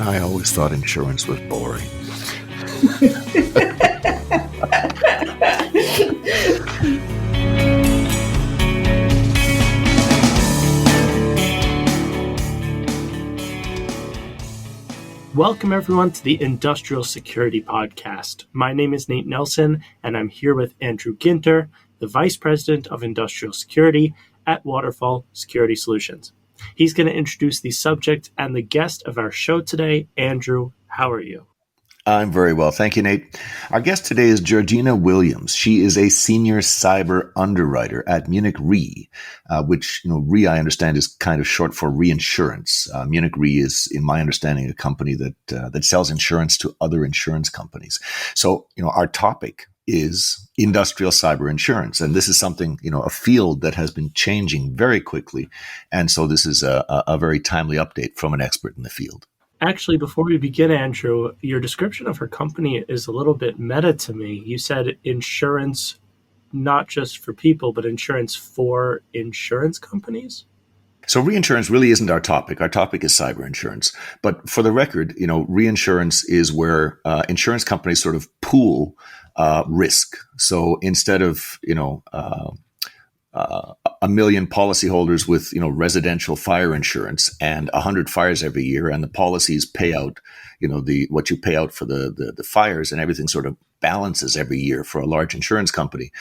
I always thought insurance was boring. Welcome, everyone, to the Industrial Security Podcast. My name is Nate Nelson, and I'm here with Andrew Ginter, the Vice President of Industrial Security at Waterfall Security Solutions. He's going to introduce the subject and the guest of our show today. Andrew, how are you? I'm very well. Thank you, Nate. Our guest today is Georgina Williams. She is a senior cyber underwriter at Murich RE, which, RE, I understand, is kind of short for reinsurance. Murich RE is, in my understanding, a company that sells insurance to other insurance companies. So, our topic is industrial cyber insurance. And this is something, a field that has been changing very quickly. And so this is a very timely update from an expert in the field. Actually, before we begin, Andrew, your description of her company is a little bit meta to me. You said insurance, not just for people, but insurance for insurance companies? So reinsurance really isn't our topic. Our topic is cyber insurance. But for the record, reinsurance is where insurance companies sort of pool risk. So instead of, a million policyholders with, residential fire insurance and 100 fires every year, and the policies pay out, what you pay out for the fires, and everything sort of balances every year for a large insurance company,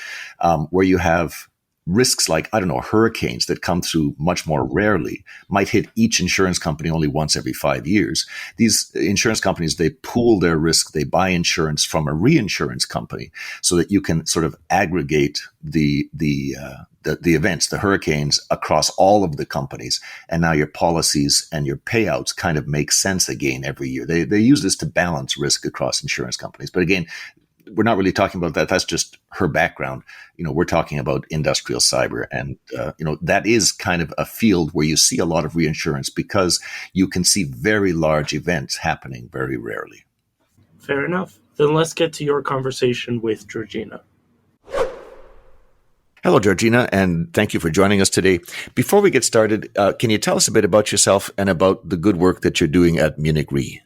where you have risks like, hurricanes that come through much more rarely, might hit each insurance company only once every 5 years. These insurance companies, they pool their risk. They buy insurance from a reinsurance company so that you can sort of aggregate the events, the hurricanes, across all of the companies. And now your policies and your payouts kind of make sense again every year. They use this to balance risk across insurance companies. But again, we're not really talking about that. That's just her background. We're talking about industrial cyber. And, that is kind of a field where you see a lot of reinsurance because you can see very large events happening very rarely. Fair enough. Then let's get to your conversation with Georgina. Hello, Georgina, and thank you for joining us today. Before we get started, can you tell us a bit about yourself and about the good work that you're doing at Murich RE?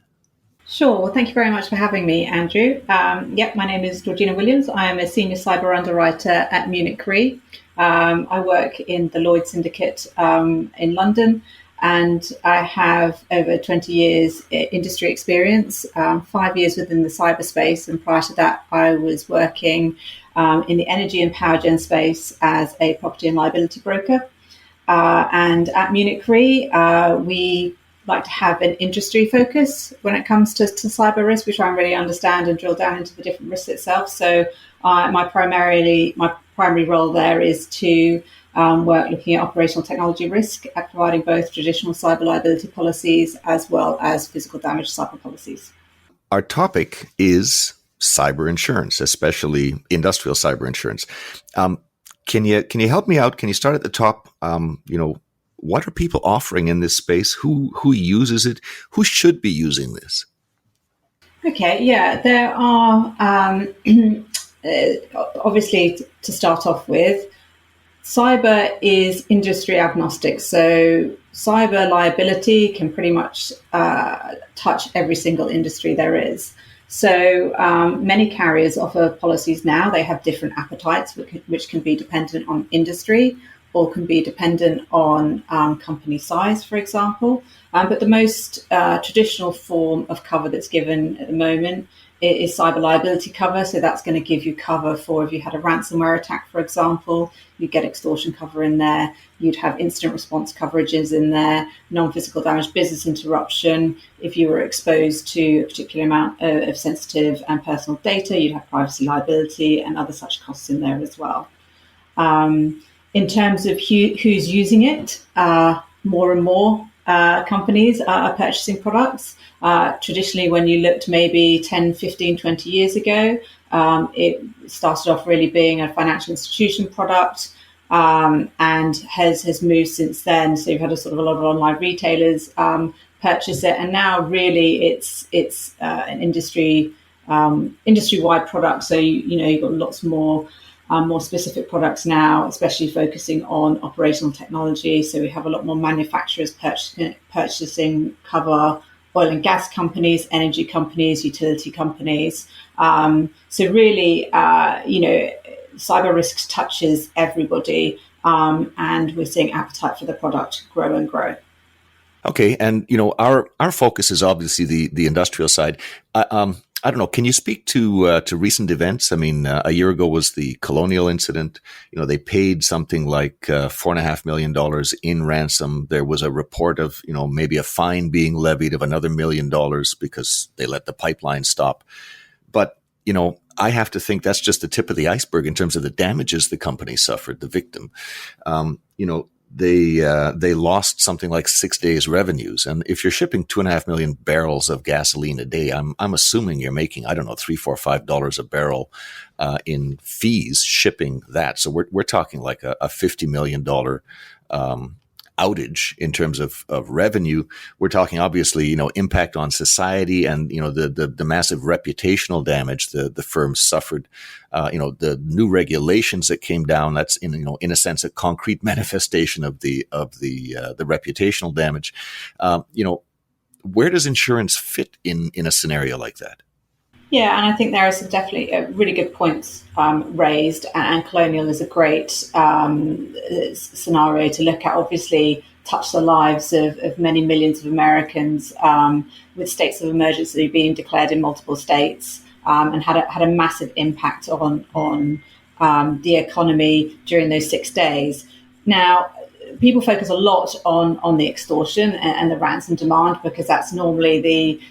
Sure. Well, thank you very much for having me, Andrew. My name is Georgina Williams. I am a senior cyber underwriter at Murich RE. I work in the Lloyd's Syndicate in London, and I have over 20 years industry experience, 5 years within the cyberspace. And prior to that, I was working in the energy and power gen space as a property and liability broker. And at Murich RE, we like to have an industry focus when it comes to cyber risk. We try and really understand and drill down into the different risks itself. So my primary role there is to work looking at operational technology risk, at providing both traditional cyber liability policies as well as physical damage cyber policies. Our topic is cyber insurance, especially industrial cyber insurance. Can you help me out? Can you start at the top? What are people offering in this space? Who uses it? Who should be using this? Okay, yeah, there are, obviously, to start off with, cyber is industry agnostic. So cyber liability can pretty much touch every single industry there is. So many carriers offer policies now. They have different appetites, which can be dependent on industry or can be dependent on company size, for example. But the most traditional form of cover that's given at the moment is cyber liability cover. So that's going to give you cover for if you had a ransomware attack, for example, you'd get extortion cover in there. You'd have incident response coverages in there, non-physical damage, business interruption. If you were exposed to a particular amount of sensitive and personal data, you'd have privacy liability and other such costs in there as well. In terms of who's using it, more and more companies are purchasing products. Traditionally, when you looked maybe 10, 15, 20 years ago, it started off really being a financial institution product and has moved since then. So you've had a lot of online retailers purchase it, and now really it's an industry-wide product. So you've got lots more specific products now, especially focusing on operational technology. So we have a lot more manufacturers purchasing cover oil and gas companies, energy companies, utility companies. So really, cyber risks touches everybody, and we're seeing appetite for the product grow and grow. Okay, and our focus is obviously the industrial side. I don't know. Can you speak to recent events? I mean, a year ago was the Colonial incident. They paid something like $4.5 million in ransom. There was a report of maybe a fine being levied of another $1 million because they let the pipeline stop. But I have to think that's just the tip of the iceberg in terms of the damages the company suffered, the victim. They lost something like 6 days' revenues. And if you're shipping 2.5 million barrels of gasoline a day, I'm assuming you're making, I don't know, $3, $4, $5 a barrel in fees shipping that. So we're talking like a $50 million outage in terms of revenue. We're talking obviously, impact on society and, the massive reputational damage the firm suffered. The new regulations that came down, that's in a sense, a concrete manifestation of the reputational damage. Where does insurance fit in a scenario like that? Yeah, and I think there are some definitely really good points raised, and Colonial is a great scenario to look at. Obviously, touch the lives of many millions of Americans, with states of emergency being declared in multiple states, and had a massive impact on the economy during those 6 days. Now, people focus a lot on the extortion and the ransom demand because that's normally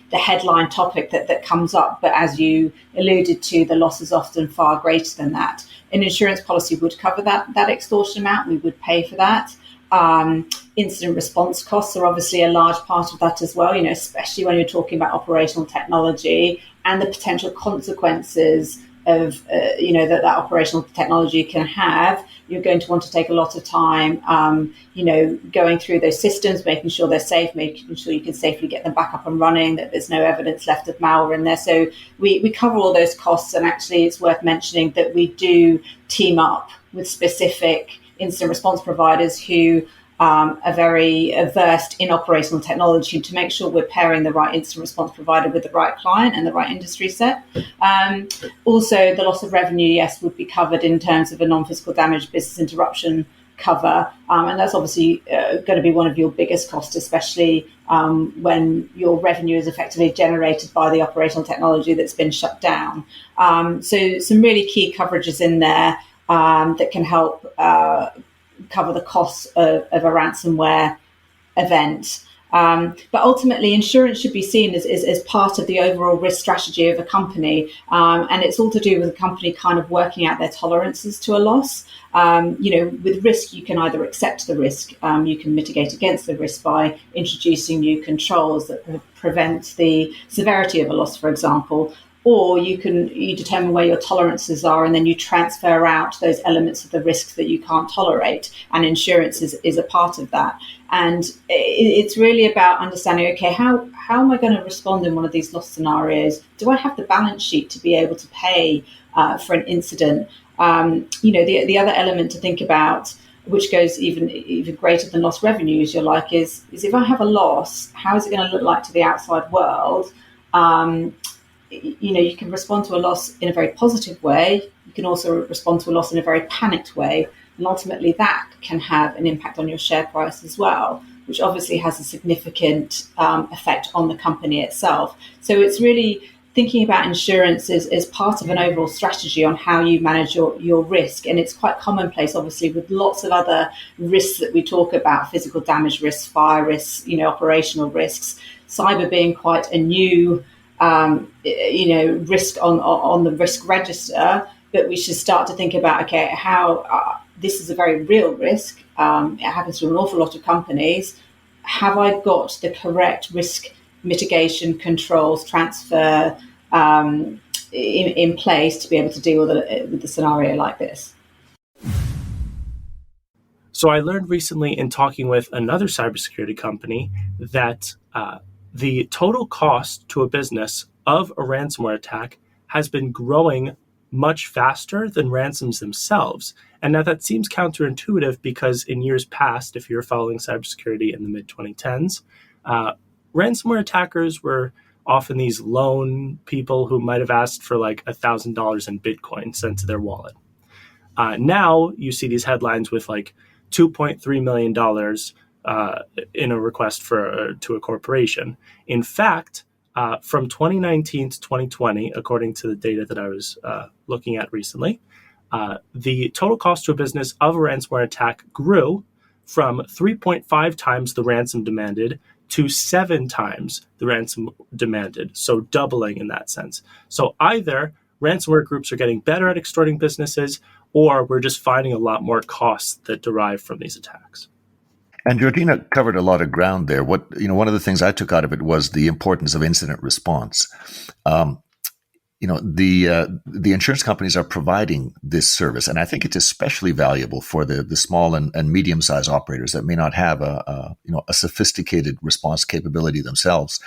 the headline topic that comes up. But as you alluded to, the loss is often far greater than that. An insurance policy would cover that extortion amount. We would pay for that. Incident response costs are obviously a large part of that as well, especially when you're talking about operational technology and the potential consequences of that operational technology can have. You're going to want to take a lot of time going through those systems, making sure they're safe, making sure you can safely get them back up and running, that there's no evidence left of malware in there. So we cover all those costs, and actually it's worth mentioning that we do team up with specific incident response providers who are very versed in operational technology to make sure we're pairing the right incident response provider with the right client and the right industry set. Also, the loss of revenue, yes, would be covered in terms of a non-physical damage business interruption cover. And that's obviously going to be one of your biggest costs, especially when your revenue is effectively generated by the operational technology that's been shut down. So some really key coverages in there that can help cover the costs of a ransomware event. But ultimately, insurance should be seen as part of the overall risk strategy of a company. And it's all to do with the company kind of working out their tolerances to a loss. With risk, you can either accept the risk, you can mitigate against the risk by introducing new controls that prevent the severity of a loss, for example. Or you determine where your tolerances are, and then you transfer out those elements of the risks that you can't tolerate. And insurance is a part of that. And it's really about understanding, okay, how am I going to respond in one of these loss scenarios? Do I have the balance sheet to be able to pay for an incident? The other element to think about, which goes even greater than lost revenues, is if I have a loss, how is it going to look like to the outside world? You can respond to a loss in a very positive way. You can also respond to a loss in a very panicked way. And ultimately that can have an impact on your share price as well, which obviously has a significant effect on the company itself. So it's really thinking about insurance as part of an overall strategy on how you manage your risk. And it's quite commonplace, obviously, with lots of other risks that we talk about, physical damage risks, fire risks, operational risks, cyber being quite a new risk on the risk register, but we should start to think about, okay, how this is a very real risk. It happens to an awful lot of companies. Have I got the correct risk mitigation controls, transfer in place to be able to deal with the scenario like this? So I learned recently in talking with another cybersecurity company that the total cost to a business of a ransomware attack has been growing much faster than ransoms themselves. And now that seems counterintuitive because in years past, if you're following cybersecurity in the mid-2010s, ransomware attackers were often these lone people who might have asked for like $1,000 in Bitcoin sent to their wallet. Now you see these headlines with like $2.3 million in a request to a corporation. In fact, from 2019 to 2020, according to the data that I was looking at recently, the total cost to a business of a ransomware attack grew from 3.5 times the ransom demanded to 7 times the ransom demanded, so doubling in that sense. So either ransomware groups are getting better at extorting businesses, or we're just finding a lot more costs that derive from these attacks. And Georgina covered a lot of ground there. One of the things I took out of it was the importance of incident response. The insurance companies are providing this service, and I think it's especially valuable for the small and medium-sized operators that may not have a sophisticated response capability themselves.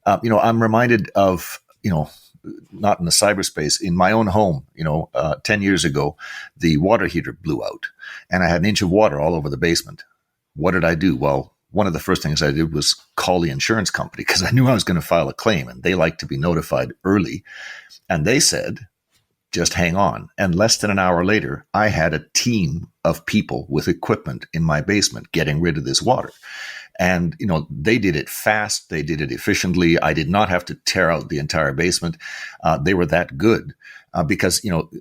I'm reminded of, not in the cyberspace, in my own home, 10 years ago, the water heater blew out, and I had an inch of water all over the basement. What did I do? Well, one of the first things I did was call the insurance company because I knew I was going to file a claim, and they like to be notified early. And they said, just hang on. And less than an hour later, I had a team of people with equipment in my basement getting rid of this water. And, they did it fast. They did it efficiently. I did not have to tear out the entire basement. They were that good. Because,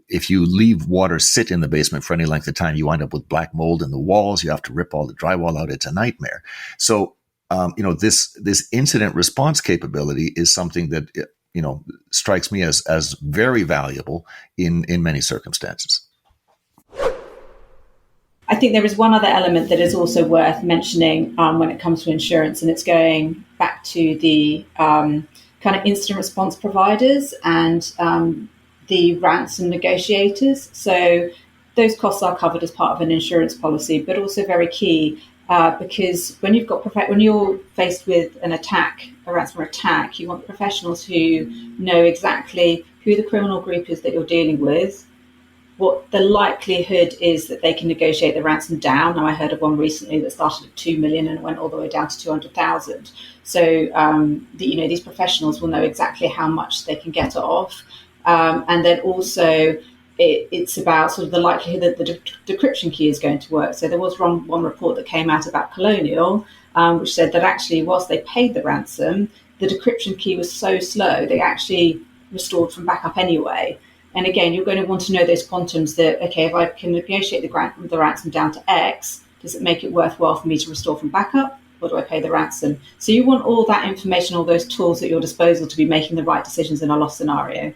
if you leave water sit in the basement for any length of time, you wind up with black mold in the walls. You have to rip all the drywall out. It's a nightmare. So, this incident response capability is something that, strikes me as very valuable in many circumstances. I think there is one other element that is also worth mentioning when it comes to insurance, and it's going back to the kind of incident response providers and the ransom negotiators. So those costs are covered as part of an insurance policy, but also very key because when you're faced with an attack, a ransomware attack, you want professionals who know exactly who the criminal group is that you're dealing with, what the likelihood is that they can negotiate the ransom down. Now, I heard of one recently that started at 2 million and went all the way down to 200,000. So, these professionals will know exactly how much they can get off. And then also it's about sort of the likelihood that the decryption key is going to work. So there was one report that came out about Colonial, which said that actually, whilst they paid the ransom, the decryption key was so slow, they actually restored from backup anyway. And again, you're going to want to know those quantums that, okay, if I can negotiate the ransom down to X, does it make it worthwhile for me to restore from backup? Or do I pay the ransom? So you want all that information, all those tools at your disposal to be making the right decisions in a loss scenario.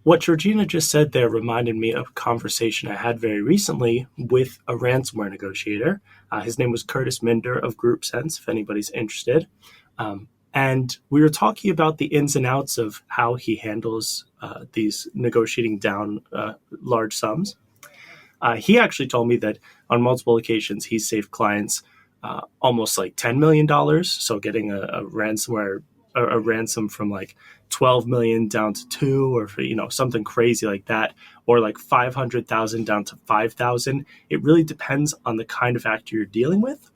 What Georgina just said there reminded me of a conversation I had very recently with a ransomware negotiator. His name was Curtis Minder of GroupSense, if anybody's interested. And we were talking about the ins and outs of how he handles these negotiating down large sums. He actually told me that on multiple occasions he's saved clients almost like $10 million. So getting a ransom from like 12 million down to 2, or something crazy like that, or like 500,000 down to 5,000. It really depends on the kind of actor you're dealing with.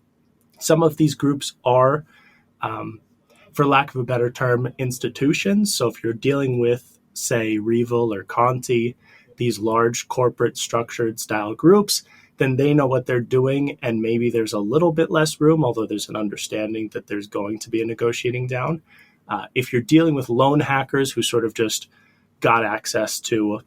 Some of these groups are, for lack of a better term, institutions. So if you're dealing with, say, Revil or Conti, these large corporate structured style groups, then they know what they're doing, and maybe there's a little bit less room, although there's an understanding that there's going to be a negotiating down. If you're dealing with lone hackers who sort of just got access to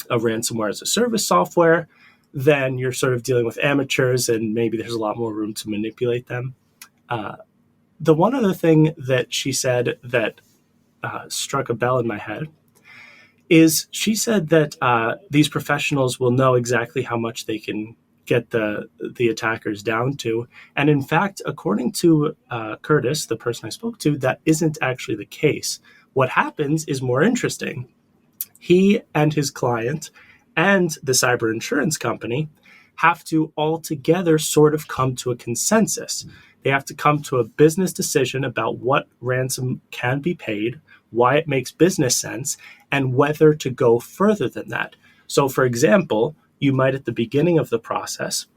a ransomware as a service software, then you're sort of dealing with amateurs, and maybe there's a lot more room to manipulate them. The one other thing that she said that struck a bell in my head is she said that these professionals will know exactly how much they can get the attackers down to. And in fact, according to Curtis, the person I spoke to, that isn't actually the case. What happens is more interesting. He and his client and the cyber insurance company have to all together sort of come to a consensus. They have to come to a business decision about what ransom can be paid, why it makes business sense, and whether to go further than that. So, for example, you might at the beginning of the process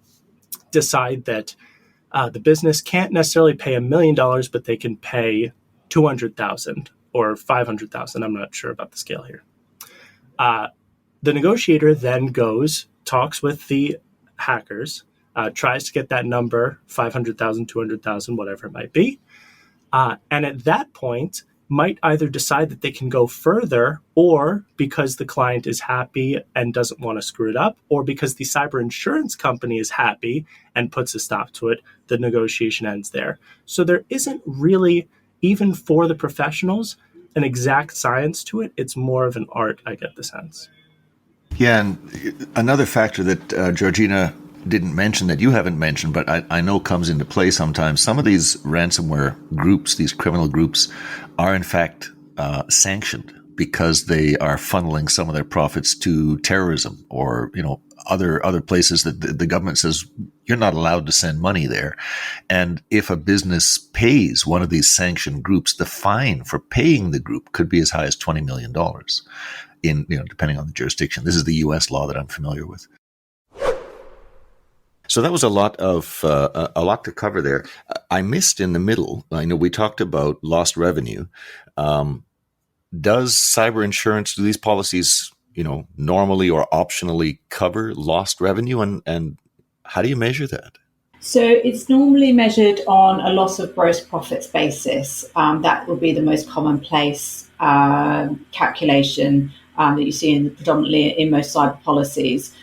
decide that The business can't necessarily pay $1 million, but they can pay $200,000 or $500,000. I'm not sure about the scale here. The negotiator then goes, talks with the hackers, tries to get that number, 500,000, 200,000, whatever it might be. And at that point, might either decide that they can go further, or because the client is happy and doesn't want to screw it up, or because the cyber insurance company is happy and puts a stop to it, the negotiation ends there. So there isn't really, even for the professionals, an exact science to it. It's more of an art, I get the sense. Yeah, and another factor that Georgina didn't mention, that you haven't mentioned, but I know comes into play sometimes. Some of these ransomware groups, these criminal groups, are in fact sanctioned because they are funneling some of their profits to terrorism or, other places that the government says you're not allowed to send money there. And if a business pays one of these sanctioned groups, the fine for paying the group could be as high as $20 million in, depending on the jurisdiction. This is the U.S. law that I'm familiar with. So that was a lot to cover there. I missed in the middle. I know we talked about lost revenue. Does cyber insurance, do these policies, normally or optionally cover lost revenue, and how do you measure that? So it's normally measured on a loss of gross profits basis. That would be the most commonplace calculation that you see predominantly in most cyber policies.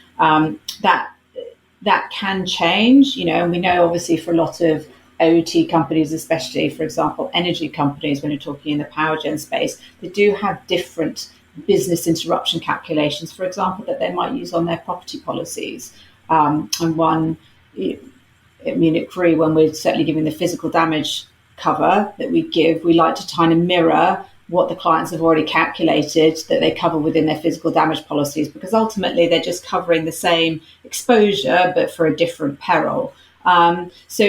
That can change, and we know obviously for a lot of OT companies, especially, for example, energy companies, when you're talking in the power gen space, they do have different business interruption calculations, for example, that they might use on their property policies. And one, at Murich RE, when we're certainly giving the physical damage cover that we give, we like to kind of mirror what the clients have already calculated that they cover within their physical damage policies, because ultimately they're just covering the same exposure, but for a different peril. So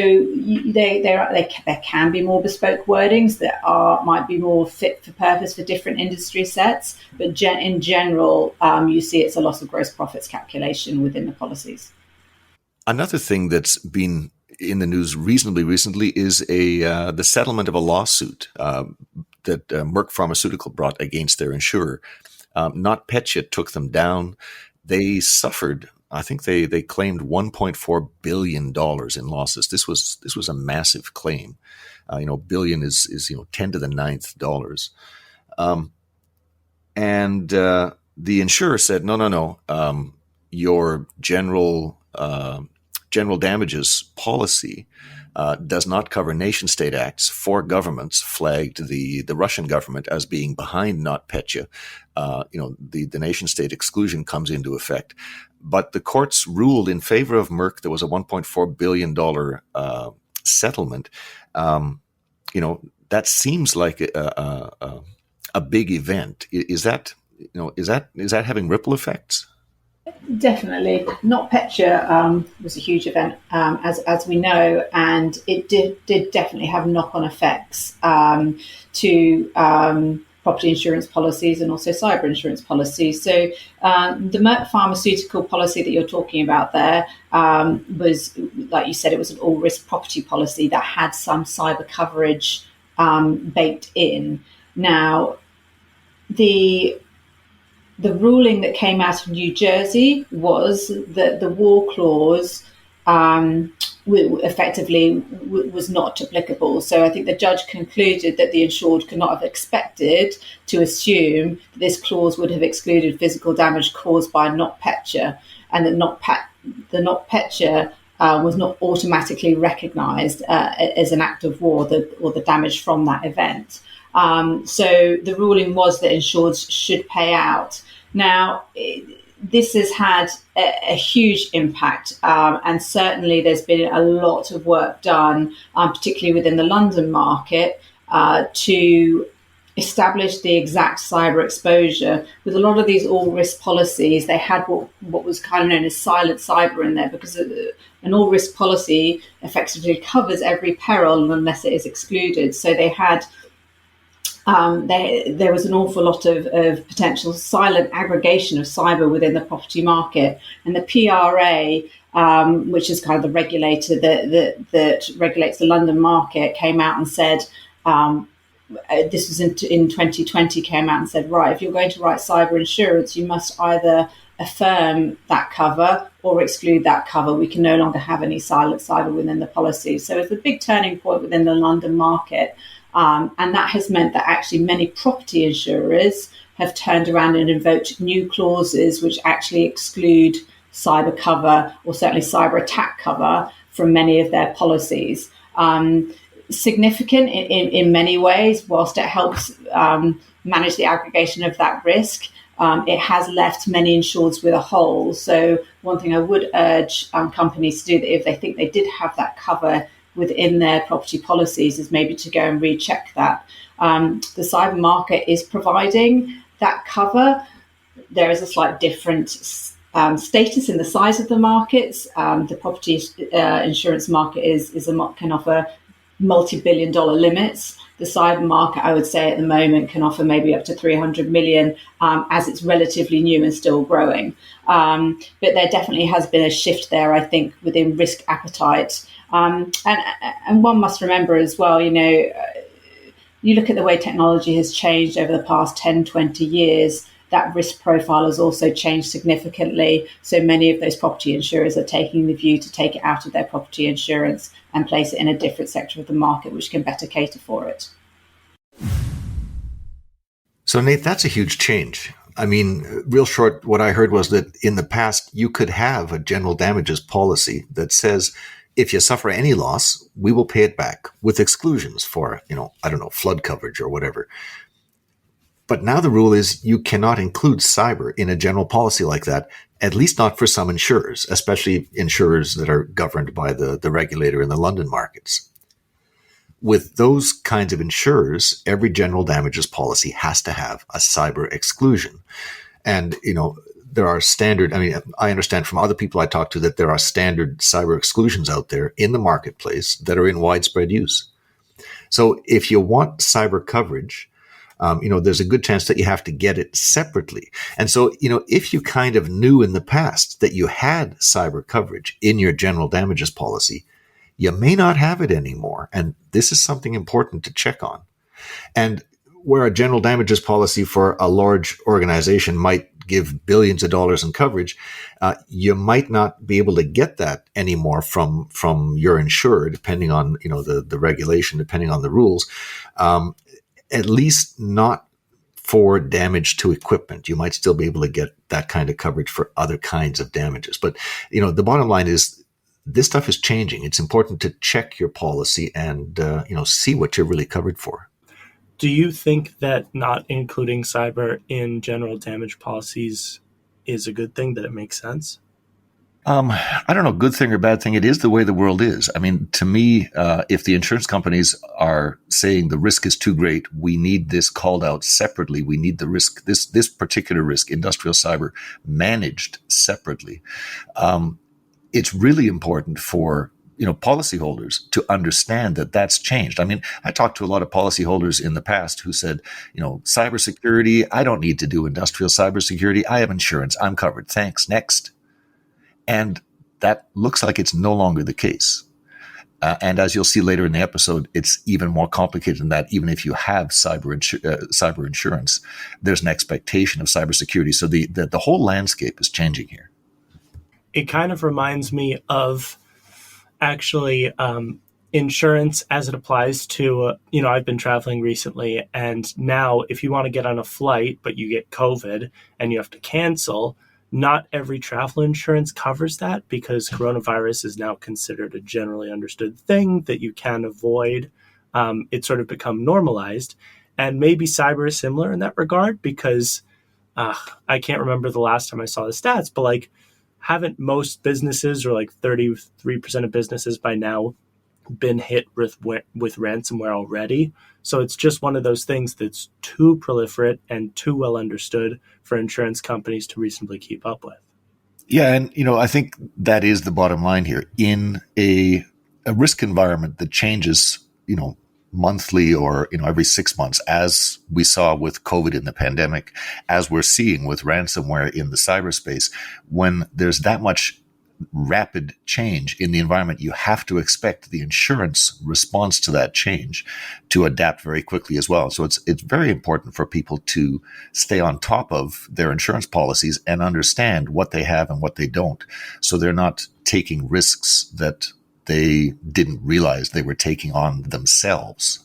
there can be more bespoke wordings that might be more fit for purpose for different industry sets, but in general, you see it's a loss of gross profits calculation within the policies. Another thing that's been in the news reasonably recently is the settlement of a lawsuit that Merck Pharmaceutical brought against their insurer. NotPetra took them down. They suffered, I think they claimed $1.4 billion in losses. This was a massive claim. Billion is 10 to the ninth dollars. And the insurer said, no. Your general damages policy does not cover nation-state acts. 4 governments flagged the Russian government as being behind NotPetra. The nation-state exclusion comes into effect. But the courts ruled in favor of Merck. There was a $1.4 billion settlement. That seems like a big event. Is that having ripple effects? Definitely. NotPetra was a huge event, as we know, and it did definitely have knock-on effects to property insurance policies and also cyber insurance policies. So the Merck Pharmaceutical policy that you're talking about there was, like you said, it was an all-risk property policy that had some cyber coverage baked in. Now, the ruling that came out of New Jersey was that the war clause effectively was not applicable. So I think the judge concluded that the insured could not have expected to assume that this clause would have excluded physical damage caused by NotPetra, and that the NotPetra was not automatically recognised as an act of war or the damage from that event. So the ruling was that insureds should pay out. Now, this has had a huge impact, and certainly there's been a lot of work done, particularly within the London market, to establish the exact cyber exposure. With a lot of these all-risk policies, they had what was kind of known as silent cyber in there, because an all-risk policy effectively covers every peril unless it is excluded. So they had there was an awful lot of potential silent aggregation of cyber within the property market, and the PRA which is kind of the regulator that regulates the London market, came out and said, this was in 2020, came out and said, right, if you're going to write cyber insurance, you must either affirm that cover or exclude that cover. We can no longer have any silent cyber within the policy. So it's a big turning point within the London market. And that has meant that actually many property insurers have turned around and invoked new clauses which actually exclude cyber cover, or certainly cyber attack cover, from many of their policies. Significant in many ways, whilst it helps manage the aggregation of that risk, it has left many insureds with a hole. So one thing I would urge companies to do, that if they think they did have that cover within their property policies, is maybe to go and recheck that. The cyber market is providing that cover. There is a slight different status in the size of the markets. The property insurance market can offer multi-billion-dollar limits. The cyber market, I would say, at the moment can offer maybe up to 300 million, as it's relatively new and still growing. But there definitely has been a shift there, I think, within risk appetite. And one must remember as well, you look at the way technology has changed over the past 10, 20 years, that risk profile has also changed significantly. So many of those property insurers are taking the view to take it out of their property insurance and place it in a different sector of the market, which can better cater for it. So, Nate, that's a huge change. I mean, real short, what I heard was that in the past, you could have a general damages policy that says, if you suffer any loss, we will pay it back with exclusions for, flood coverage or whatever. But now the rule is you cannot include cyber in a general policy like that, at least not for some insurers, especially insurers that are governed by the regulator in the London markets. With those kinds of insurers, every general damages policy has to have a cyber exclusion. And, there are standard, I understand from other people I talk to that there are standard cyber exclusions out there in the marketplace that are in widespread use. So if you want cyber coverage, there's a good chance that you have to get it separately. And so, if you kind of knew in the past that you had cyber coverage in your general damages policy, you may not have it anymore. And this is something important to check on. And where a general damages policy for a large organization might give billions of dollars in coverage, you might not be able to get that anymore from your insurer, depending on, the regulation, depending on the rules. At least not for damage to equipment. You might still be able to get that kind of coverage for other kinds of damages. But, the bottom line is this stuff is changing. It's important to check your policy and, see what you're really covered for. Do you think that not including cyber in general damage policies is a good thing, that it makes sense? I don't know, good thing or bad thing. It is the way the world is. I mean, to me, if the insurance companies are saying the risk is too great, we need this called out separately. We need the risk, this particular risk, industrial cyber, managed separately. It's really important for policyholders to understand that that's changed. I mean, I talked to a lot of policyholders in the past who said, cybersecurity, I don't need to do industrial cybersecurity. I have insurance. I'm covered. Thanks. Next. And that looks like it's no longer the case. And as you'll see later in the episode, it's even more complicated than that. Even if you have cyber insurance, there's an expectation of cybersecurity. So the whole landscape is changing here. It kind of reminds me of actually insurance as it applies to, I've been traveling recently, and now if you want to get on a flight, but you get COVID and you have to cancel, not every travel insurance covers that, because coronavirus is now considered a generally understood thing that you can avoid. It's sort of become normalized. And maybe cyber is similar in that regard, because I can't remember the last time I saw the stats, but haven't most businesses, or 33% of businesses by now, been hit with ransomware already? So it's just one of those things that's too proliferate and too well understood for insurance companies to reasonably keep up with. Yeah, and I think that is the bottom line here. In a risk environment that changes, monthly or every 6 months, as we saw with COVID in the pandemic, as we're seeing with ransomware in the cyberspace, when there's that much rapid change in the environment, you have to expect the insurance response to that change to adapt very quickly as well. So it's very important for people to stay on top of their insurance policies and understand what they have and what they don't, so they're not taking risks that they didn't realize they were taking on themselves.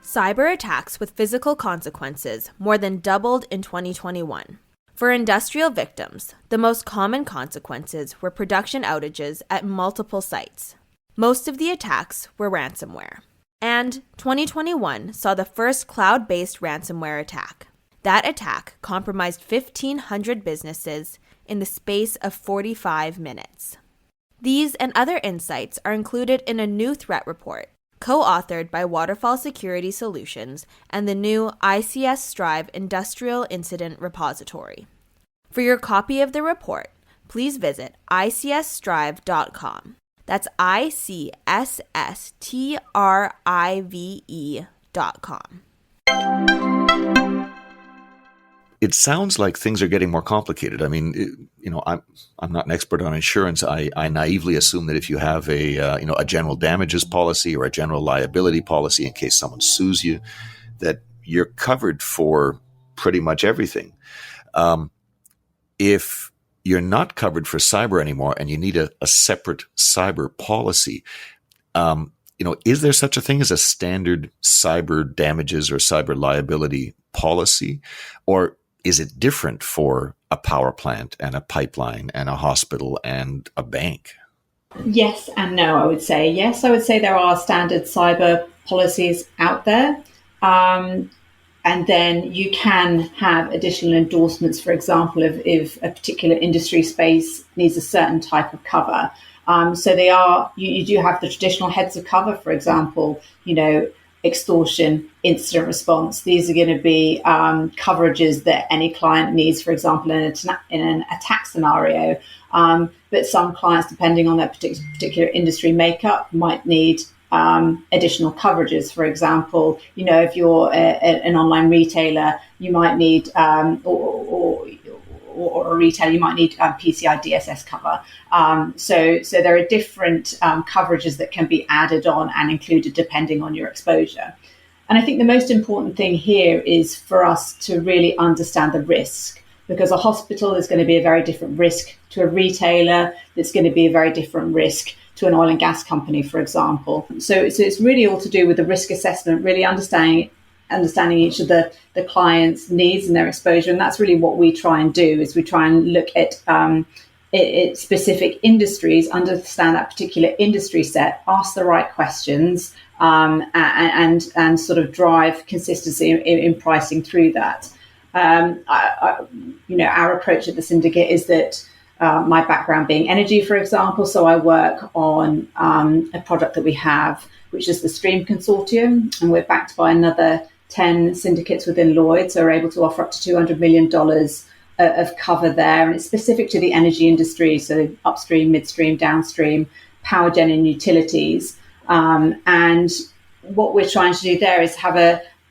Cyber attacks with physical consequences more than doubled in 2021. For industrial victims, the most common consequences were production outages at multiple sites. Most of the attacks were ransomware. And 2021 saw the first cloud-based ransomware attack. That attack compromised 1,500 businesses in the space of 45 minutes. These and other insights are included in a new threat report, co-authored by Waterfall Security Solutions and the new ICS Strive Industrial Incident Repository. For your copy of the report, please visit icsstrive.com. That's ICSSTRIVE.com. It sounds like things are getting more complicated. I mean, I'm not an expert on insurance. I naively assume that if you have a general damages policy or a general liability policy in case someone sues you, that you're covered for pretty much everything. If you're not covered for cyber anymore and you need a separate cyber policy, is there such a thing as a standard cyber damages or cyber liability policy, or is it different for a power plant and a pipeline and a hospital and a bank? Yes and no, I would say. Yes, I would say there are standard cyber policies out there. And then you can have additional endorsements, for example, if a particular industry space needs a certain type of cover. So you do have the traditional heads of cover, for example, extortion, incident response. These are going to be coverages that any client needs, for example, in an attack scenario. But some clients, depending on their particular industry makeup, might need additional coverages. For example, if you're an online retailer, you might need, or a retailer, you might need PCI DSS cover. So there are different coverages that can be added on and included depending on your exposure. And I think the most important thing here is for us to really understand the risk, because a hospital is going to be a very different risk to a retailer. That's going to be a very different risk to an oil and gas company, for example. So it's really all to do with the risk assessment, really understanding each of the client's needs and their exposure. And that's really what we try and do, is we try and look at specific industries, understand that particular industry set, ask the right questions, and sort of drive consistency in pricing through that. Our approach at the syndicate is that my background being energy, for example, so I work on a product that we have, which is the Stream Consortium, and we're backed by another 10 syndicates within Lloyd's, so we're able to offer up to $200 million of cover there, and it's specific to the energy industry, so upstream, midstream, downstream, power gen and utilities. And what we're trying to do there is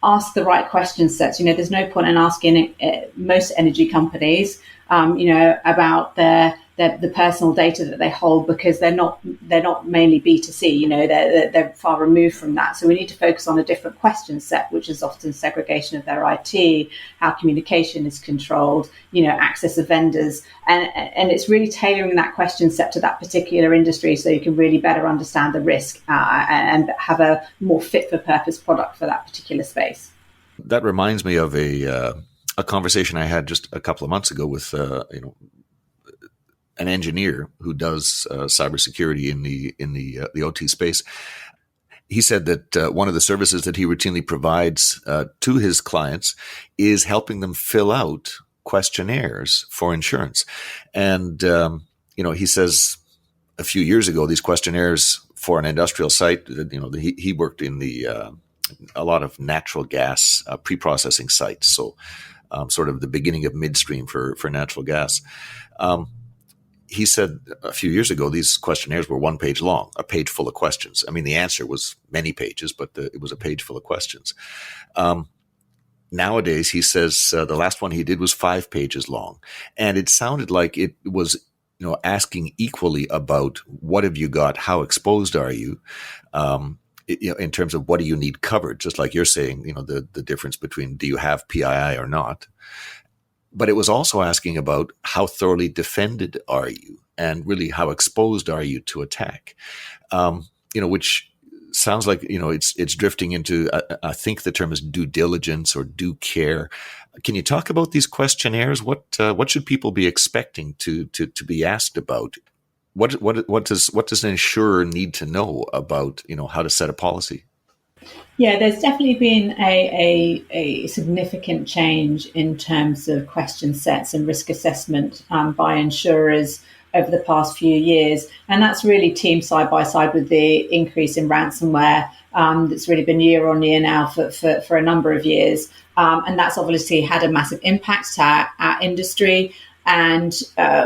ask the right question sets. There's no point in asking most energy companies, about the personal data that they hold, because they're not mainly B2C. They're far removed from that. So we need to focus on a different question set, which is often segregation of their IT, how communication is controlled, access of vendors, and it's really tailoring that question set to that particular industry, so you can really better understand the risk and have a more fit for purpose product for that particular space. That reminds me of a conversation I had just a couple of months ago with an engineer who does cybersecurity in the OT space. He said that one of the services that he routinely provides to his clients is helping them fill out questionnaires for insurance. And he says a few years ago, these questionnaires for an industrial site, he worked in a lot of natural gas pre-processing sites, so sort of the beginning of midstream for natural gas. He said a few years ago, these questionnaires were 1 page long, a page full of questions. I mean, the answer was many pages, but it was a page full of questions. nowadays, he says the last one he did was 5 pages long, and it sounded like it was, asking equally about what have you got, how exposed are you, in terms of what do you need covered, just like you're saying, the difference between do you have PII or not. But it was also asking about how thoroughly defended are you, and really how exposed are you to attack, which sounds like, it's drifting into, I think the term is due diligence or due care. Can you talk about these questionnaires? What should people be expecting to be asked about? What does an insurer need to know about, how to set a policy? Yeah, there's definitely been a significant change in terms of question sets and risk assessment by insurers over the past few years. And that's really teamed side by side with the increase in ransomware that's really been year on year now for a number of years. And that's obviously had a massive impact to our industry. And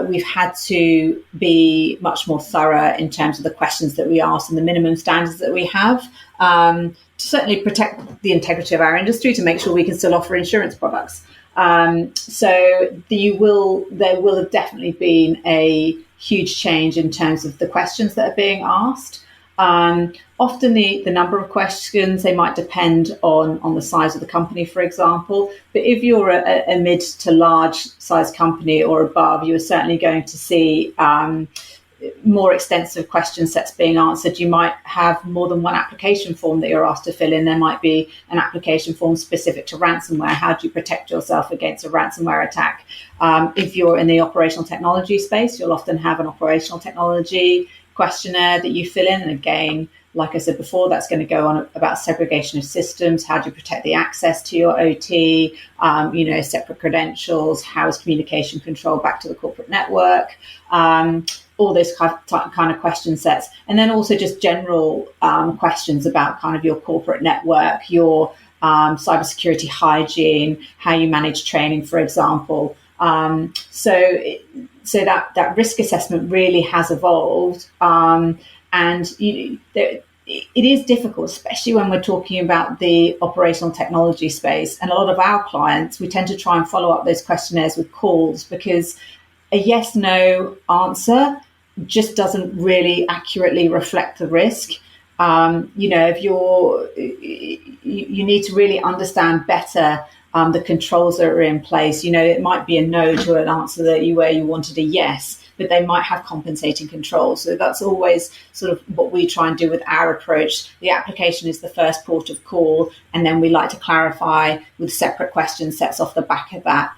we've had to be much more thorough in terms of the questions that we ask and the minimum standards that we have to certainly protect the integrity of our industry, to make sure we can still offer insurance products. So there will have definitely been a huge change in terms of the questions that are being asked. Often the number of questions, they might depend on the size of the company, for example. But if you're a mid to large size company or above, you are certainly going to see more extensive question sets being answered. You might have more than one application form that you're asked to fill in. There might be an application form specific to ransomware. How do you protect yourself against a ransomware attack? If you're in the operational technology space, you'll often have an operational technology questionnaire that you fill in. And again, like I said before, that's going to go on about segregation of systems. How do you protect the access to your OT? Separate credentials. How is communication control back to the corporate network? All those kind of question sets. And then also just general questions about kind of your corporate network, your cybersecurity hygiene, how you manage training, for example. So that risk assessment really has evolved. It is difficult, especially when we're talking about the operational technology space. And a lot of our clients, we tend to try and follow up those questionnaires with calls, because a yes/no answer just doesn't really accurately reflect the risk. If you need to really understand better the controls that are in place. It might be a no to an answer where you wanted a yes, but they might have compensating controls. So that's always sort of what we try and do with our approach. The application is the first port of call, and then we like to clarify with separate question sets off the back of that.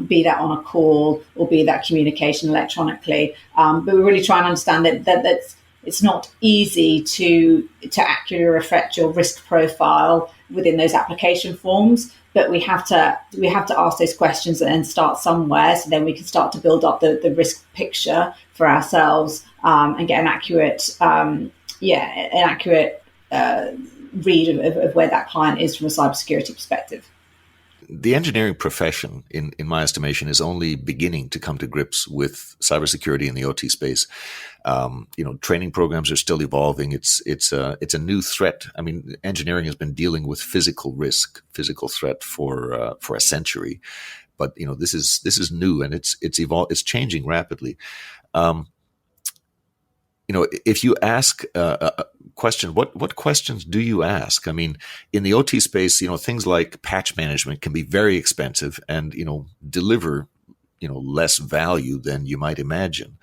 Be that on a call or be that communication electronically. But we really try and understand that it's not easy to accurately reflect your risk profile within those application forms. But we have to ask those questions and start somewhere, so then we can start to build up the risk picture for ourselves and get an accurate read of where that client is from a cybersecurity perspective. The engineering profession, in my estimation, is only beginning to come to grips with cybersecurity in the OT space. Training programs are still evolving. It's a new threat. I mean, engineering has been dealing with physical threat for a century, but this is new, and it's changing rapidly. If you ask a question, what questions do you ask? I mean, in the OT space, things like patch management can be very expensive and, deliver, less value than you might imagine.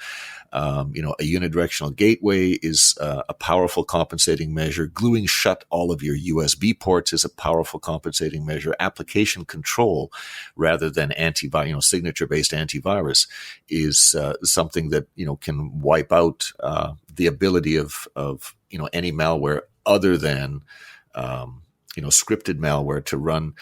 A unidirectional gateway is a powerful compensating measure. Gluing shut all of your USB ports is a powerful compensating measure. Application control, rather than signature-based antivirus, is something that can wipe out the ability of any malware other than scripted malware to run.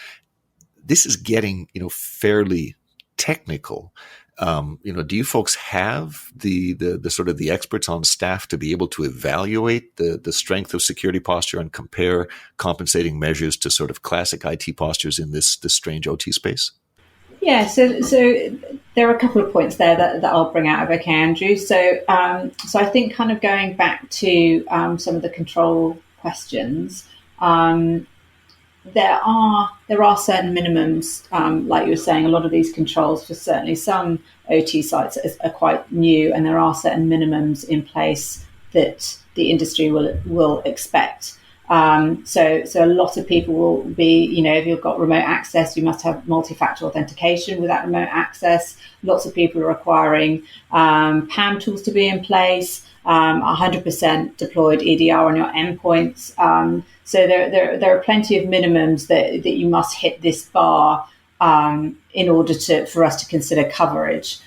This is getting fairly technical. Do you folks have the sort of the experts on staff to be able to evaluate the strength of security posture and compare compensating measures to sort of classic IT postures in this strange OT space? Yeah, so there are a couple of points there that I'll bring out, okay, Andrew. So I think kind of going back to some of the control questions, there are certain minimums, like you were saying. A lot of these controls, for certainly some OT sites, are quite new, and there are certain minimums in place that the industry will expect. So a lot of people will be, if you've got remote access, you must have multi-factor authentication with that remote access. Lots of people are requiring PAM tools to be in place, 100% deployed EDR on your endpoints. So there are plenty of minimums that you must hit this bar in order for us to consider coverage.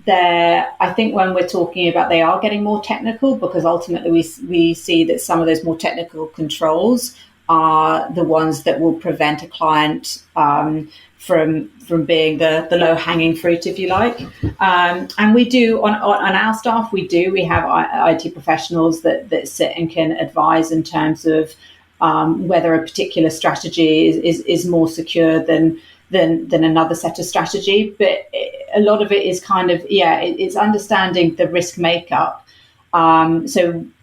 I think when we're talking about, they are getting more technical, because ultimately we see that some of those more technical controls are the ones that will prevent a client from being the low-hanging fruit, if you like. And we do, on our staff, we have IT professionals that sit and can advise in terms of whether a particular strategy is more secure than another set of strategy. But a lot of it is it's understanding the risk makeup. And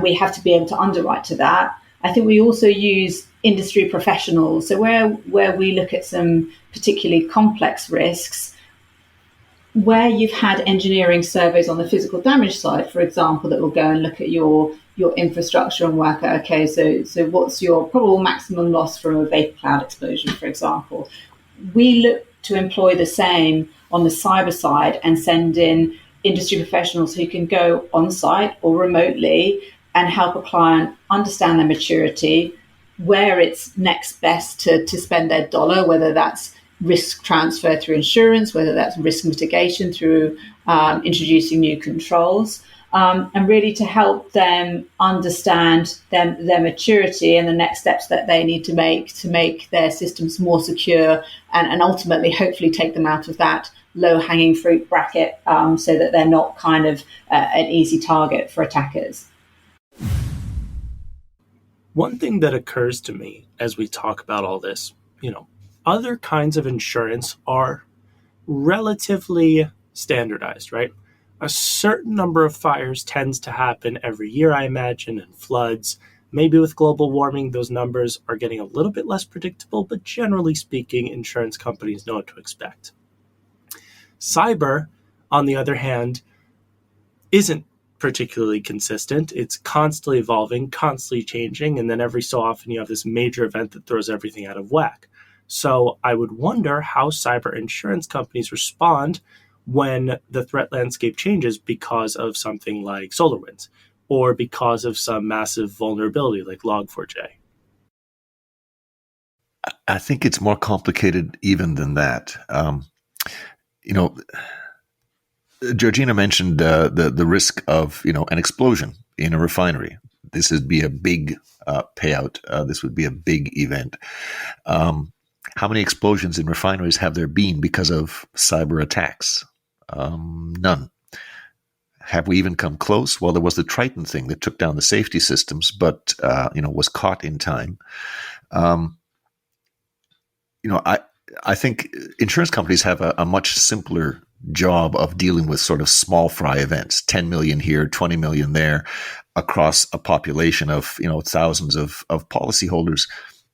we have to be able to underwrite to that. I think we also use industry professionals. So where we look at some particularly complex risks, where you've had engineering surveys on the physical damage side, for example, that will go and look at your infrastructure and work out, okay, so what's your probable maximum loss from a vapor cloud explosion, for example. We look to employ the same on the cyber side and send in industry professionals who can go on site or remotely and help a client understand their maturity, where it's next best to spend their dollar, whether that's risk transfer through insurance, whether that's risk mitigation through introducing new controls, and really to help them understand their maturity and the next steps that they need to make their systems more secure, and ultimately hopefully take them out of that low-hanging fruit bracket, so that they're not kind of an easy target for attackers. One thing that occurs to me as we talk about all this, other kinds of insurance are relatively standardized, right? A certain number of fires tends to happen every year, I imagine, and floods. Maybe with global warming, those numbers are getting a little bit less predictable, but generally speaking, insurance companies know what to expect. Cyber, on the other hand, isn't particularly consistent. It's constantly evolving, constantly changing, and then every so often you have this major event that throws everything out of whack. So I would wonder how cyber insurance companies respond when the threat landscape changes because of something like SolarWinds, or because of some massive vulnerability like Log4j. I think it's more complicated even than that. Georgina mentioned the risk of an explosion in a refinery. This would be a big payout. This would be a big event. How many explosions in refineries have there been because of cyber attacks? None. Have we even come close? Well, there was the Triton thing that took down the safety systems, but was caught in time. I think insurance companies have a much simpler job of dealing with sort of small fry events, 10 million here, 20 million there, across a population of thousands of policyholders.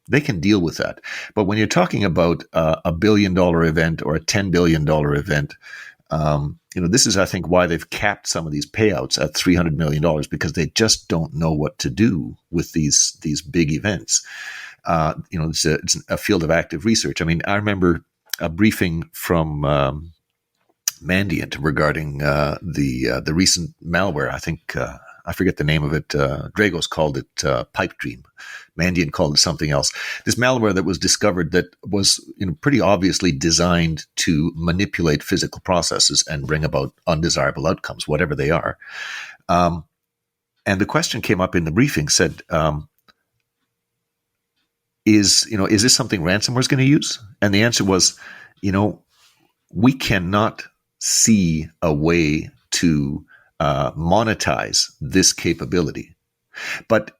They can deal with that. But when you're talking about a $1 billion event or a $10 billion event, this is, I think, why they've capped some of these payouts at $300 million, because they just don't know what to do with these big events. It's a field of active research. I mean, I remember a briefing from Mandiant regarding the recent malware. I think I forget the name of it. Dragos called it Pipe Dream. Mandiant called it something else. This malware that was discovered that was pretty obviously designed to manipulate physical processes and bring about undesirable outcomes, whatever they are. And the question came up in the briefing, said, is this something ransomware is going to use? And the answer was, we cannot see a way to monetize this capability. But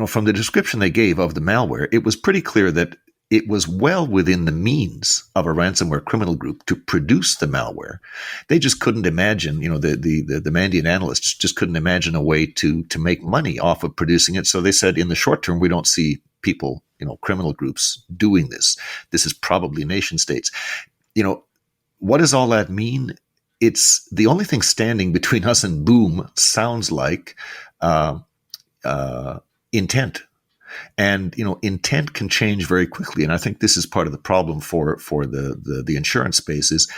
from the description they gave of the malware, it was pretty clear that it was well within the means of a ransomware criminal group to produce the malware. They just couldn't imagine, the Mandiant analysts just couldn't imagine a way to make money off of producing it. So they said, in the short term, we don't see people, criminal groups doing this. This is probably nation states. What does all that mean? It's the only thing standing between us and boom sounds like intent. And, intent can change very quickly. And I think this is part of the problem for the insurance space is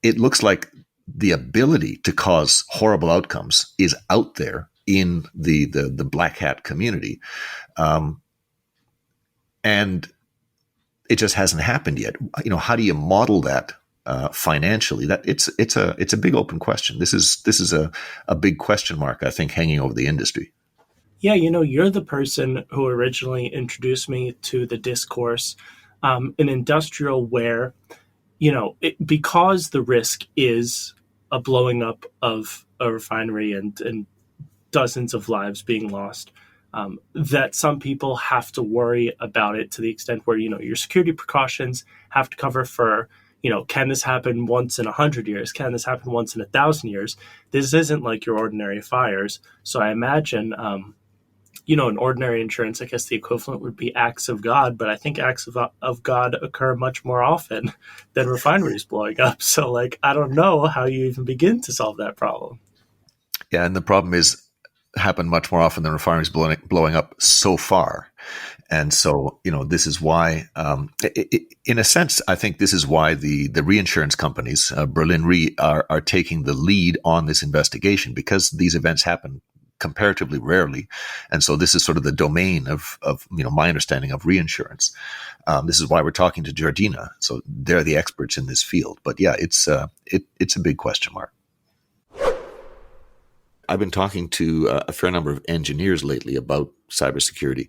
it looks like the ability to cause horrible outcomes is out there in the black hat community. And it just hasn't happened yet. How do you model that financially? That it's a big open question. This is a big question mark, I think, hanging over the industry. Yeah, you're the person who originally introduced me to the discourse in industrial where, because the risk is a blowing up of a refinery and dozens of lives being lost, that some people have to worry about it to the extent where, your security precautions have to cover for, can this happen once in 100 years? Can this happen once in 1,000 years? This isn't like your ordinary fires. So I imagine, in ordinary insurance, I guess the equivalent would be acts of God, but I think acts of God occur much more often than refineries blowing up. So, I don't know how you even begin to solve that problem. Yeah, and the problem is happen much more often than refineries blowing up so far. And so, this is why, in a sense, I think this is why the reinsurance companies, Berlin Re, are taking the lead on this investigation, because these events happen comparatively rarely. And so this is sort of the domain of my understanding of reinsurance. This is why we're talking to Georgina. So they're the experts in this field. But yeah, it's a big question mark. I've been talking to a fair number of engineers lately about cybersecurity.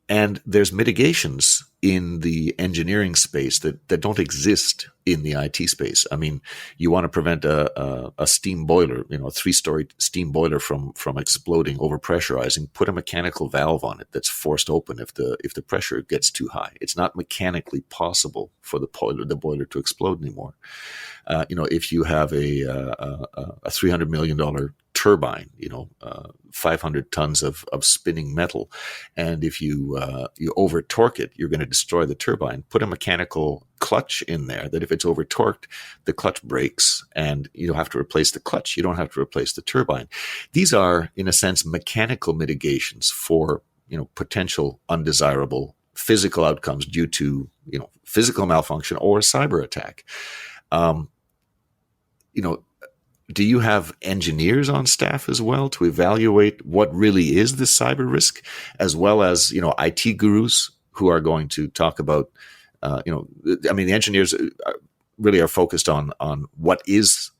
And there's mitigations in the engineering space that don't exist in the IT space. I mean, you want to prevent a steam boiler, a 3-story steam boiler from exploding, overpressurizing, put a mechanical valve on it that's forced open if the pressure gets too high. It's not mechanically possible for the boiler to explode anymore. If you have a $300 million turbine, 500 tons of spinning metal, and if you over torque it, you're going to destroy the turbine. Put a mechanical clutch in there that if it's over torqued, the clutch breaks and you don't have to replace the clutch. You don't have to replace the turbine. These are, in a sense, mechanical mitigations for potential undesirable physical outcomes due to physical malfunction or a cyber attack. Do you have engineers on staff as well to evaluate what really is the cyber risk, as well as, IT gurus who are going to talk about, the engineers really are focused on what is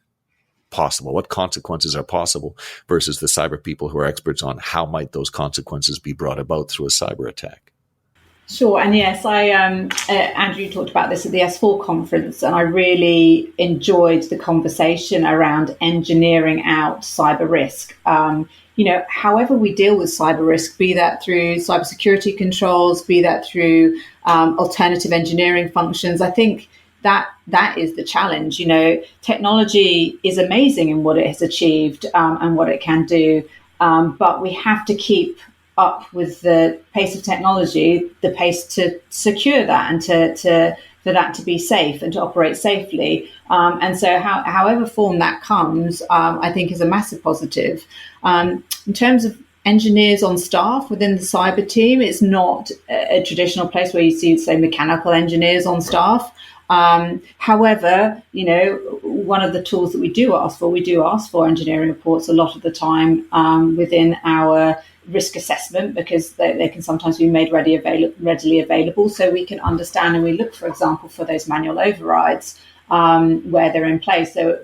possible, what consequences are possible, versus the cyber people who are experts on how might those consequences be brought about through a cyber attack? Sure. And yes, Andrew talked about this at the S4 conference, and I really enjoyed the conversation around engineering out cyber risk. However we deal with cyber risk, be that through cybersecurity controls, be that through alternative engineering functions, I think that is the challenge. Technology is amazing in what it has achieved and what it can do, but we have to keep up with the pace of technology, the pace to secure that and for that to be safe and to operate safely. And so however form that comes, I think is a massive positive. In terms of engineers on staff within the cyber team, it's not a traditional place where you see, say, mechanical engineers on staff. However, one of the tools that we do ask for engineering reports a lot of the time within our risk assessment, because they can sometimes be made readily available, so we can understand and we look, for example, for those manual overrides where they're in place. So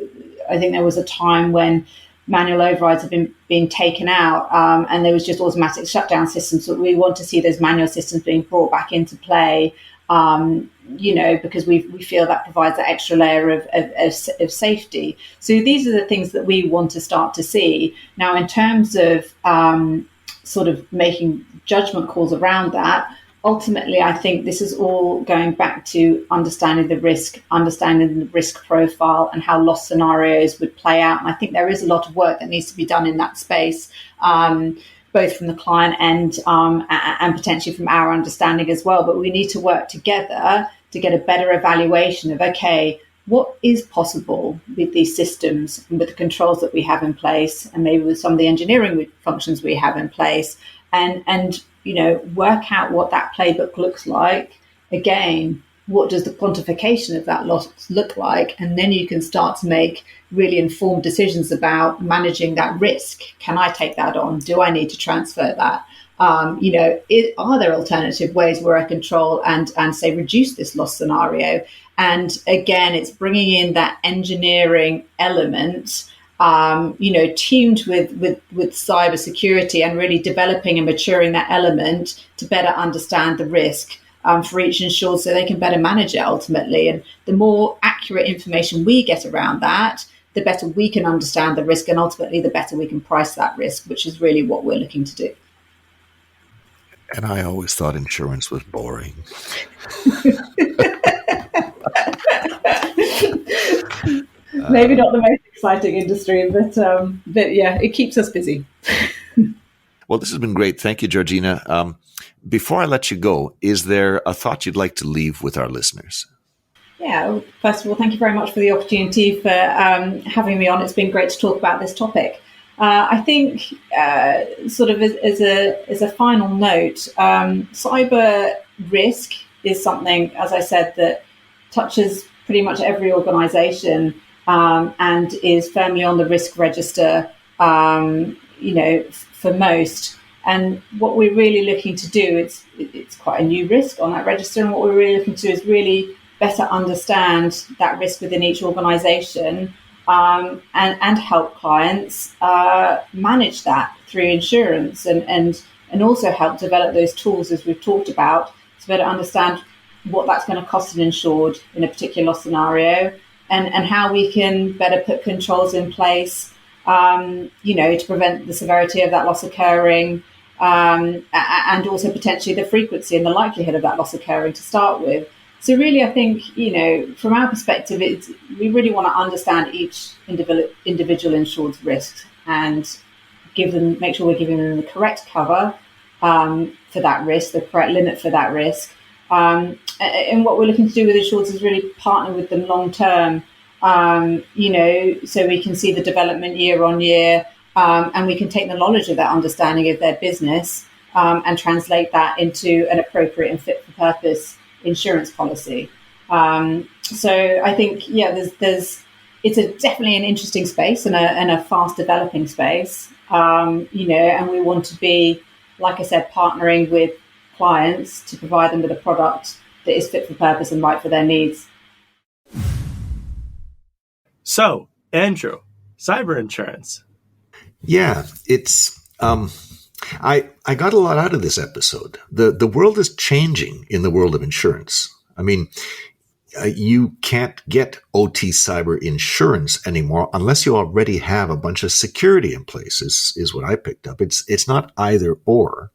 I think there was a time when manual overrides have been being taken out and there was just automatic shutdown systems. So we want to see those manual systems being brought back into play, because we feel that provides that extra layer of safety. So these are the things that we want to start to see. Now, in terms of sort of making judgment calls around that, ultimately, I think this is all going back to understanding the risk profile and how loss scenarios would play out. And I think there is a lot of work that needs to be done in that space, both from the client end and potentially from our understanding as well. But we need to work together to get a better evaluation of, okay, what is possible with these systems and with the controls that we have in place, and maybe with some of the engineering functions we have in place, and work out what that playbook looks like. Again, what does the quantification of that loss look like? And then you can start to make really informed decisions about managing that risk. Can I take that on? Do I need to transfer that? Are there alternative ways where I control and say reduce this loss scenario? And again, it's bringing in that engineering element, tuned with cybersecurity, and really developing and maturing that element to better understand the risk for each insured, so they can better manage it ultimately. And the more accurate information we get around that, the better we can understand the risk, and ultimately the better we can price that risk, which is really what we're looking to do. And I always thought insurance was boring. Maybe not the most exciting industry, but yeah, it keeps us busy. Well, this has been great. Thank you, Georgina. Before I let you go, is there a thought you'd like to leave with our listeners? Yeah, first of all, thank you very much for the opportunity for having me on. It's been great to talk about this topic. I think, sort of as a final note, cyber risk is something, as I said, that touches pretty much every organisation and is firmly on the risk register, for most. And what we're really looking to do, it's quite a new risk on that register, and what we're really looking to do is really better understand that risk within each organisation, and help clients manage that through insurance, and also help develop those tools, as we've talked about, to better understand what that's going to cost an insured in a particular scenario, and how we can better put controls in place, to prevent the severity of that loss occurring, and also potentially the frequency and the likelihood of that loss occurring to start with. So really, I think, from our perspective, we really want to understand each individual insured's risks and make sure we're giving them the correct cover for that risk, the correct limit for that risk. And what we're looking to do with insureds is really partner with them long term, so we can see the development year on year, and we can take the knowledge of that understanding of their business and translate that into an appropriate and fit for purpose insurance policy. So I think, it's definitely an interesting space and a fast developing space, and we want to be, like I said, partnering with clients to provide them with a product that is fit for purpose and right for their needs. So, Andrew, cyber insurance. Yeah, it's I got a lot out of this episode. The world is changing in the world of insurance. I mean, you can't get OT cyber insurance anymore unless you already have a bunch of security in place, is what I picked up. It's not either or.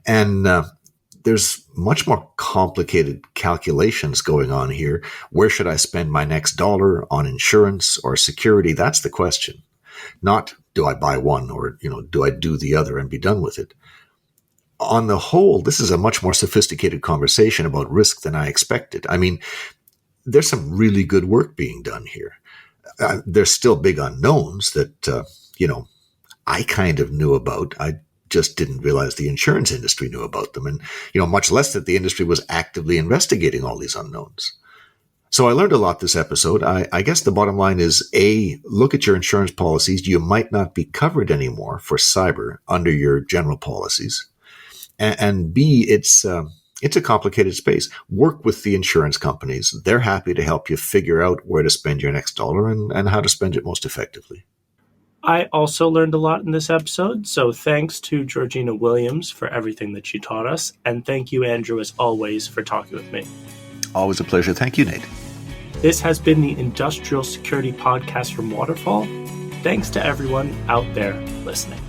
And there's much more complicated calculations going on here. Where should I spend my next dollar on insurance or security? That's the question. Not do I buy one or, do I do the other and be done with it? On the whole, this is a much more sophisticated conversation about risk than I expected. I mean, there's some really good work being done here. There's still big unknowns that, I kind of knew about. I just didn't realize the insurance industry knew about them. And, much less that the industry was actively investigating all these unknowns. So I learned a lot this episode. I guess the bottom line is, A, look at your insurance policies. You might not be covered anymore for cyber under your general policies. And B, it's a complicated space. Work with the insurance companies. They're happy to help you figure out where to spend your next dollar and how to spend it most effectively. I also learned a lot in this episode, so thanks to Georgina Williams for everything that she taught us, and thank you, Andrew, as always, for talking with me. Always a pleasure. Thank you, Nate. This has been the Industrial Security Podcast from Waterfall. Thanks to everyone out there listening.